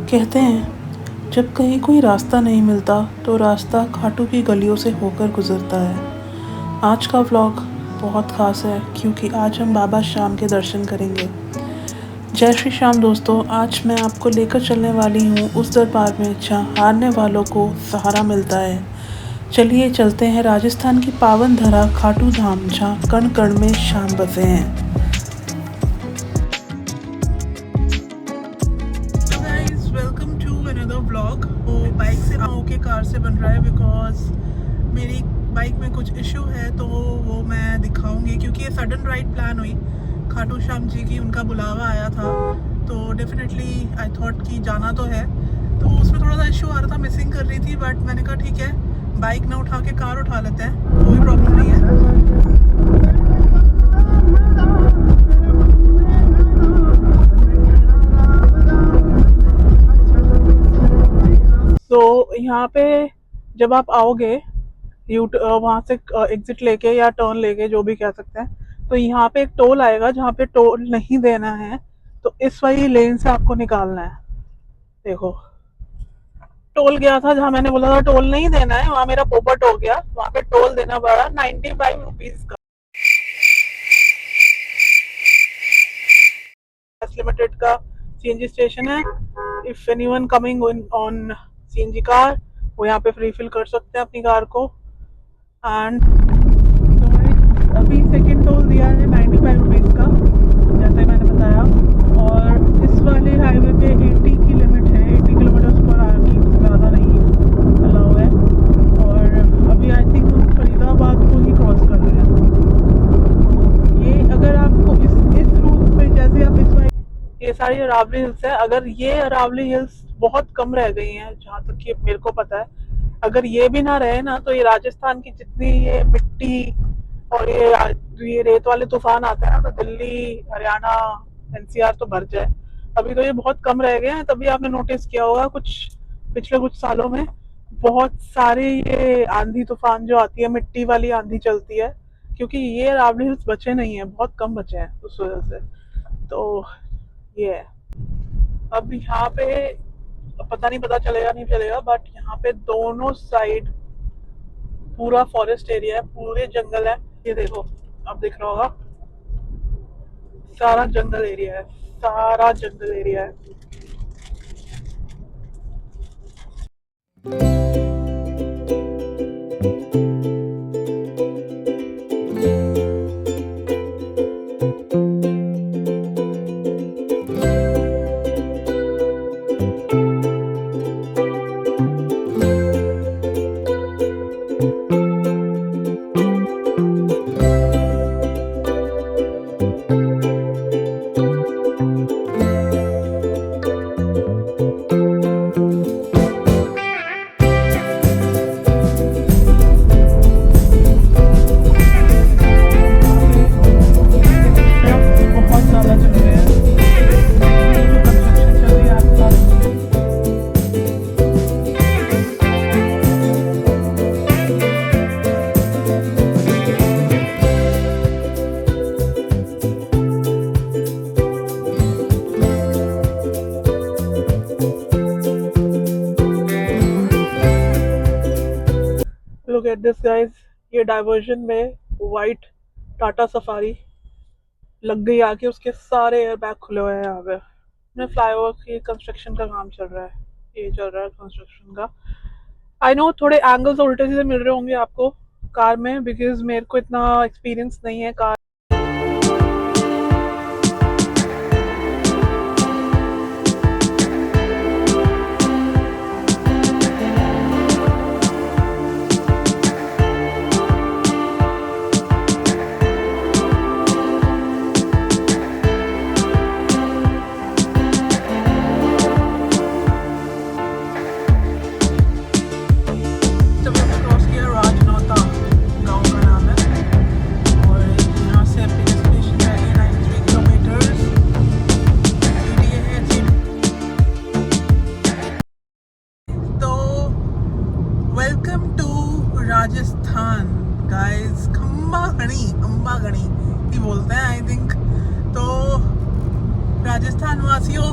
कहते हैं जब कहीं कोई रास्ता नहीं मिलता तो रास्ता खाटू की गलियों से होकर गुजरता है। आज का व्लॉग बहुत ख़ास है क्योंकि आज हम बाबा श्याम के दर्शन करेंगे। जय श्री श्याम दोस्तों, आज मैं आपको लेकर चलने वाली हूँ उस दरबार में जहाँ हारने वालों को सहारा मिलता है। चलिए चलते हैं राजस्थान की पावन धरा खाटू धाम, जहाँ कण कण में श्याम बसे हैं। Welcome to another vlog. वो बाइक से होके कार से बन रहा है बिकॉज मेरी बाइक में कुछ इशू है, तो वो मैं दिखाऊंगी क्योंकि ये सडन राइड प्लान हुई। खाटू श्याम जी की उनका बुलावा आया था, तो डेफिनेटली आई थॉट कि जाना तो है। तो उसमें थोड़ा सा इशू आ रहा था, मिसिंग कर रही थी, बट मैंने कहा ठीक है, बाइक ना उठा के कार उठा लेते हैं, कोई प्रॉब्लम नहीं है। तो यहाँ पे जब आप आओगे वहाँ से एग्जिट लेके या टर्न लेके, जो भी कह सकते हैं, तो यहाँ पे एक टोल आएगा जहाँ पे टोल नहीं देना है, तो इस वाली लेन से आपको निकालना है। देखो टोल गया था जहाँ मैंने बोला था टोल नहीं देना है, वहाँ मेरा पोपट हो गया। वहाँ पे टोल देना पड़ा 95 रुपीज का। लिमिटेड का सीएनजी स्टेशन है। If anyone coming on CNG car, वो यहाँ पे फ्री फिल कर सकते हैं अपनी कार को। एंड तो अभी सेकेंड टोल दिया है 95 रुपीज़ का, जैसे मैंने बताया। और इस वाले हाईवे पे 80 की लिमिट है, 80 किलोमीटर पर आवर की, ज़्यादा नहीं अलाउ है। और अभी आई थिंक हम फरीदाबाद को ही क्रॉस कर रहे हैं। ये अगर आपको इस रूट पे, जैसे आप ये सारी अरावली हिल्स है, अगर ये अरावली हिल्स बहुत कम रह गई हैं जहाँ तक कि मेरे को पता है, अगर ये भी ना रहे ना, तो ये राजस्थान की जितनी ये मिट्टी और ये रेत वाले तूफान आते हैं ना, तो दिल्ली, हरियाणा, एनसीआर तो भर जाए। अभी तो ये बहुत कम रह गए हैं। तभी आपने नोटिस किया होगा पिछले कुछ सालों में बहुत सारे ये आंधी तूफान जो आती है, मिट्टी वाली आंधी चलती है, क्योंकि ये अरावली हिल्स बचे नहीं है, बहुत कम बचे हैं उस वजह से। तो ये है। अब यहाँ पे पता नहीं, पता चलेगा नहीं चलेगा, बट यहाँ पे दोनों साइड पूरा फॉरेस्ट एरिया है, पूरे जंगल है। ये देखो, अब दिख रहा होगा, सारा जंगल एरिया है, सारा जंगल एरिया है। Look at this guys, ये डाइवर्जन में वाइट टाटा सफारी लग गई आके, उसके सारे एयर बैग खुले हुए हैं यहाँ पे। फ्लाईओवर की कंस्ट्रक्शन का काम चल रहा है, ये चल रहा है कंस्ट्रक्शन का। आई नो थोड़े एंगल्स उल्टे सीधे मिल रहे होंगे आपको कार में, बिकॉज मेरे को इतना एक्सपीरियंस नहीं है कार। राजस्थान गाइस, खम्बा गणी ही बोलते हैं आई थिंक। तो राजस्थान वासियों,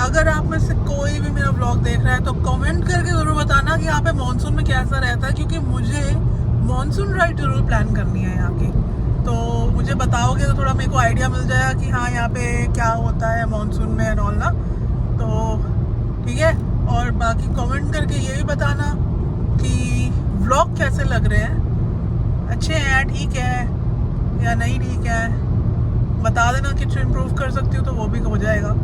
अगर आप में से कोई भी मेरा ब्लॉग देख रहा है तो कमेंट करके ज़रूर बताना कि यहाँ पे मानसून में कैसा रहता है, क्योंकि मुझे मानसून राइड जरूर प्लान करनी है यहाँ की। तो मुझे बताओगे तो थोड़ा मेरे को आइडिया मिल जाएगा कि हाँ यहाँ पे क्या होता है मानसून में एंड ऑल ना। तो ठीक है, और बाकी कमेंट करके ये भी बताना कि व्लॉग कैसे लग रहे हैं, अच्छे हैं, ठीक है या नहीं ठीक है। बता देना, कुछ इम्प्रूव कर सकती हो तो वो भी हो जाएगा।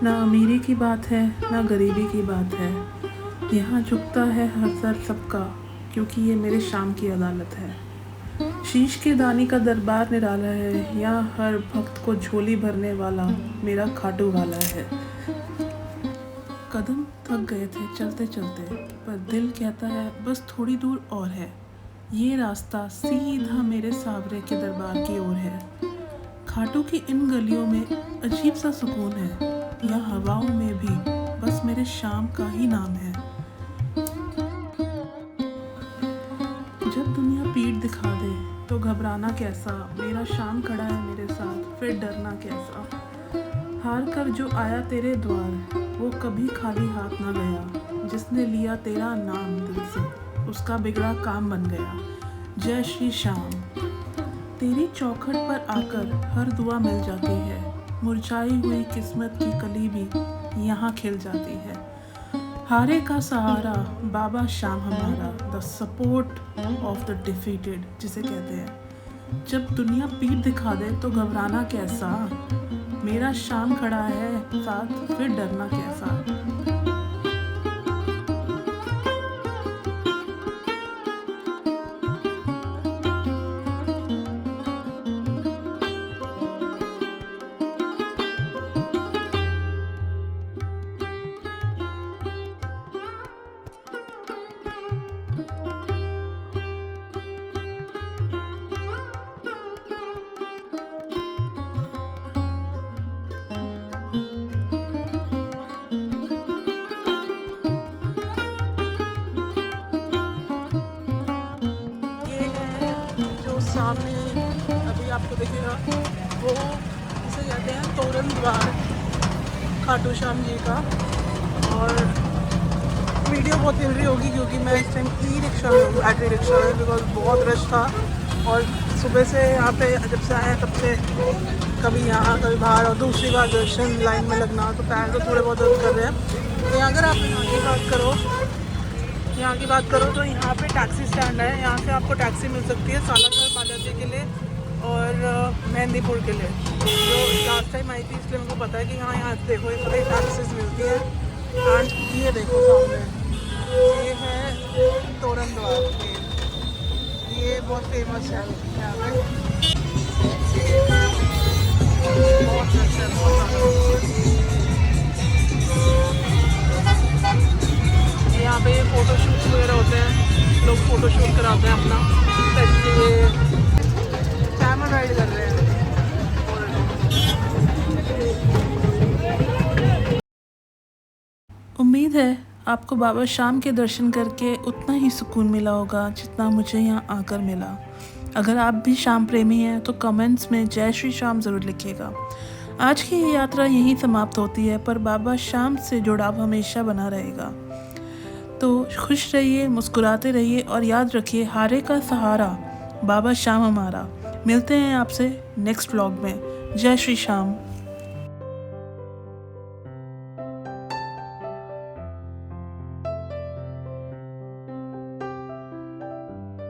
ना अमीरी की बात है ना गरीबी की बात है, यहाँ झुकता है हर सर सबका, क्योंकि ये मेरे शाम की अदालत है। शीश के दानी का दरबार निराला है, यहाँ हर भक्त को झोली भरने वाला मेरा खाटू वाला है। कदम थक गए थे चलते चलते, पर दिल कहता है बस थोड़ी दूर और है। ये रास्ता सीधा मेरे सावरे के दरबार की ओर है। खाटू की इन गलियों में अजीब सा सुकून है, या हवाओं में भी बस मेरे शाम का ही नाम है। जब दुनिया पीठ दिखा दे तो घबराना कैसा, मेरा शाम खड़ा है मेरे साथ, फिर डरना कैसा। हार कर जो आया तेरे द्वार, वो कभी खाली हाथ ना गया। जिसने लिया तेरा नाम दिल से, उसका बिगड़ा काम बन गया। जय श्री श्याम। तेरी चौखट पर आकर हर दुआ मिल जाती है, मुरझाई हुई किस्मत की कली भी यहाँ खिल जाती है। हारे का सहारा बाबा श्याम हमारा, the support of the defeated जिसे कहते हैं। जब दुनिया पीठ दिखा दे तो घबराना कैसा, मेरा शाम खड़ा है साथ, फिर डरना कैसा। सामने अभी आपको दिखेगा वो इसे कहते हैं तोरण द्वार खाटू श्याम जी का। और वीडियो बहुत हिल रही होगी क्योंकि मैं इस टाइम ई रिक्शा में हूँ, बैटरी रिक्शा में, बिकॉज बहुत रश था। और सुबह से यहाँ पे जब से आया तब से कभी यहाँ कभी बाहर, और दूसरी बार दर्शन लाइन में लगना, तो पैर तो थोड़े बहुत दर्द कर रहे हैं। तो अगर आप यहाँ की बात करो तो यहाँ पे टैक्सी स्टैंड है, यहाँ से आपको टैक्सी मिल सकती है सालासर बालाजी के लिए और मेहंदीपुर के लिए। जो लास्ट टाइम आई थी इसलिए मुझे पता है कि हाँ यहाँ देखो ये टैक्सीज मिलती है। एंड ये देखो सामने ये है तोरण द्वार, ये बहुत फेमस है यहाँ पे, बहुत अच्छा यहाँ पे फ़ोटो शूट वगैरह होते हैं, लोग फ़ोटो शूट कराते हैं अपना, ये कैमरा राइड कर रहे हैं। उम्मीद है आपको बाबा श्याम के दर्शन करके उतना ही सुकून मिला होगा जितना मुझे यहाँ आकर मिला। अगर आप भी श्याम प्रेमी हैं तो कमेंट्स में जय श्री श्याम ज़रूर लिखिएगा। आज की ये यात्रा यहीं समाप्त होती है, पर बाबा श्याम से जुड़ाव हमेशा बना रहेगा। तो खुश रहिए, मुस्कुराते रहिए और याद रखिए हारे का सहारा बाबा श्याम हमारा। मिलते हैं आपसे नेक्स्ट व्लॉग में। जय श्री श्याम।